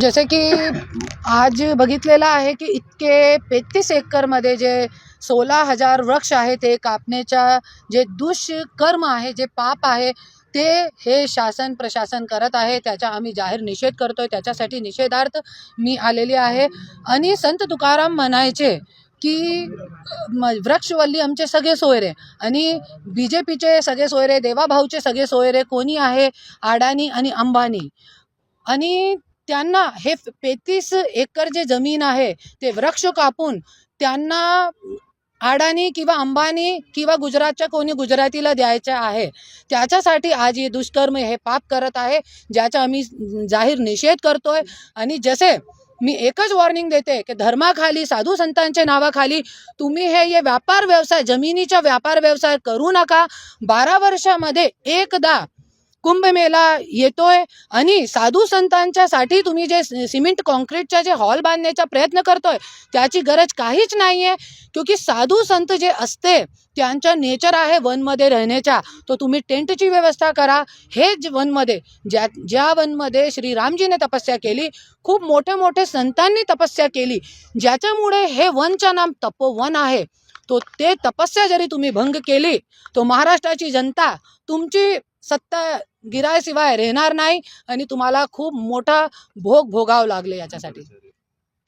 जसे की आज बघितलेलं आहे की इतके 33 एकरमध्ये जे 16,000 वृक्ष आहे ते कापण्याच्या जे दुष्कर्म आहे, जे पाप आहे, ते हे शासन प्रशासन करत आहे. त्याचा आम्ही जाहीर निषेध करतोय. त्याच्यासाठी निषेधार्थ मी आलेली आहे. आणि संत तुकाराम म्हणायचे की वृक्षवल्ली आमचे सगळे सोयरे आणि BJPचे सगळे सोयरे, देवाभाऊचे सगळे सोयरे कोणी आहे? अडाणी आणि अंबानी. आणि त्यांना हे 35 एकर जे जमीन आहे ते वृक्ष कापून त्यांना अडाणी किंवा अंबानी किंवा गुजरातच्या कोणी गुजरातीला द्यायचं आहे. त्याच्यासाठी आज हे दुष्कर्म हे पाप करत आहे, ज्याचा आम्ही जाहीर निषेध करतोय. आणि जसे मी एकच वॉर्निंग देते की धर्माखाली, साधू संतांच्या नावाखाली तुम्ही हे व्यापार व्यवसाय, जमिनीचा व्यापार व्यवसाय करू नका. 12 वर्षामध्ये एकदा कुंभमेळा येतोय आणि साधू संतांच्यासाठी तुम्ही जे सिमेंट कॉन्क्रीटचा जे हॉल बांधण्याचा प्रयत्न करतोय त्याची गरज काहीच नाही आहे. क्योंकि साधू संत जे असते त्यांचा नेचर आहे वनमध्ये राहण्याचा, तो तुम्ही टेंटची व्यवस्था करा. हे वनमध्ये ज्या वनमध्ये श्रीरामजीने तपस्या केली, खूप मोठे मोठे संतांनी तपस्या केली, ज्याच्यामुळे हे वनचं नाम तपोवन आहे. तो ते तपस्या जरी तुम्ही भंग केली तो महाराष्ट्राची जनता तुमची सत्ता गिरायशिवाय राहणार नाही आणि तुम्हाला खूप मोठा भोग भोगावं लागले याच्यासाठी.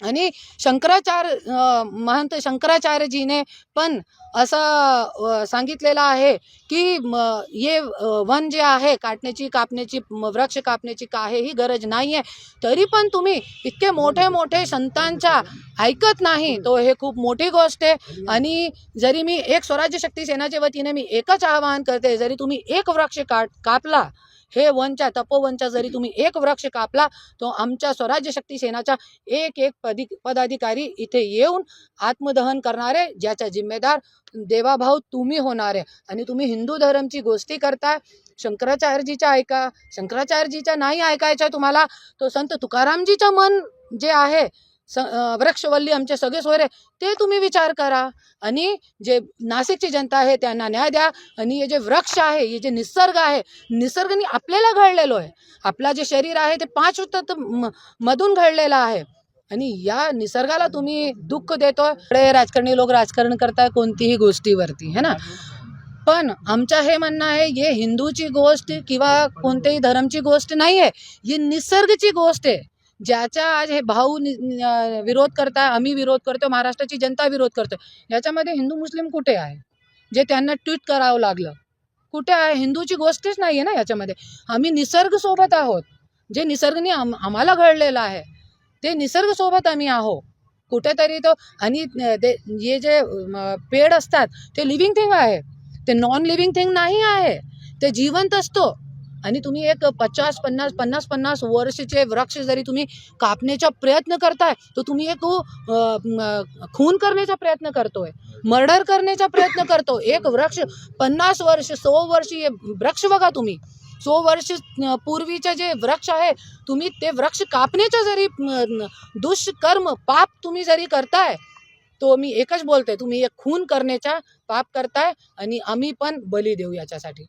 आणि महंत शंकराचार्यजीने पण असं सांगितलेलं आहे की हे वन जे आहे कापण्याची वृक्ष कापण्याची काहीही गरज नाही आहे. तरी पण तुम्ही इतके मोठे मोठे संतांच्या ऐकत नाही, तो हे खूप मोठी गोष्ट आहे. आणि जरी मी एक स्वराज्य शक्ती सेनाच्या वतीने मी एकच आवाहन करते, जरी तुम्ही एक वृक्ष कापला, हे वनच्या तपोवनचा जरी तुम्ही एक वृक्ष कापला, तो आमच्या स्वराज्य शक्ती सेनाचा एक पदाधिकारी इथे येऊन आत्मदहन करणारे, ज्याचा जिम्मेदार देवाभाऊ तुम्ही होणार आहे. आणि तुम्ही हिंदू धर्मची गोष्टी करताय. शंकराचार्यजीचा ऐका, शंकराचार्यजीचा नाही ऐकायचा तुम्हाला, तो संत तुकारामजीचं मन जे आहे वृक्षवल्ली आमचे सगळे सोयरे, ते तुम्ही विचार करा. आणि जे नाशिकची जनता आहे त्यांना न्याय द्या. आणि हे जे वृक्ष आहे, हे जे निसर्ग आहे, निसर्गाने आपल्याला घडलेलो आहे. आपला जे शरीर आहे ते 5 तत्व मधून घडलेलं आहे. आणि या निसर्गाला तुम्ही दुःख देतोय. राजकारणी लोक राजकारण करताय कोणतीही गोष्टीवरती, है ना. पण आमचं हे म्हणणं आहे, हे हिंदूची गोष्ट किंवा कोणत्याही धर्मची गोष्ट नाही आहे, ही निसर्गाची गोष्ट आहे. ज्याचा आज हे भाऊ विरोध करताय, आम्ही विरोध करतो, महाराष्ट्राची जनता विरोध करतो. याच्यामध्ये हिंदू मुस्लिम कुठे आहे जे त्यांना ट्वीट करावं लागलं? कुठे आहे? हिंदूची गोष्टच नाही आहे ना याच्यामध्ये. आम्ही निसर्ग सोबत आहोत. जे निसर्गाने आम्हाला घडलेलं आहे ते निसर्ग सोबत आम्ही आहोत कुठेतरी. तो आणि हे जे पेड असतात ते लिव्हिंग थिंग आहे, ते नॉन लिव्हिंग थिंग नाही आहे, ते जिवंत असतो. आणि तुम्ही एक 50 वर्षाचे वृक्ष जरी तुम्ही कापण्याचा प्रयत्न करताय, तर तुम्ही एक खून करण्याचा प्रयत्न करतोय, मर्डर करण्याचा प्रयत्न करतो. एक वृक्ष 50 वर्ष 100 वर्षीय वृक्ष बघा तुम्ही, 100 वर्ष पूर्वीचे जे वृक्ष आहे, तुम्ही ते वृक्ष कापण्याचा जरी दुष्कर्म पाप तुम्ही जरी करताय, तो मी एकच बोलते, तुम्ही एक खून करण्याचा पाप करताय आणि आम्ही पण बली देऊ याच्यासाठी.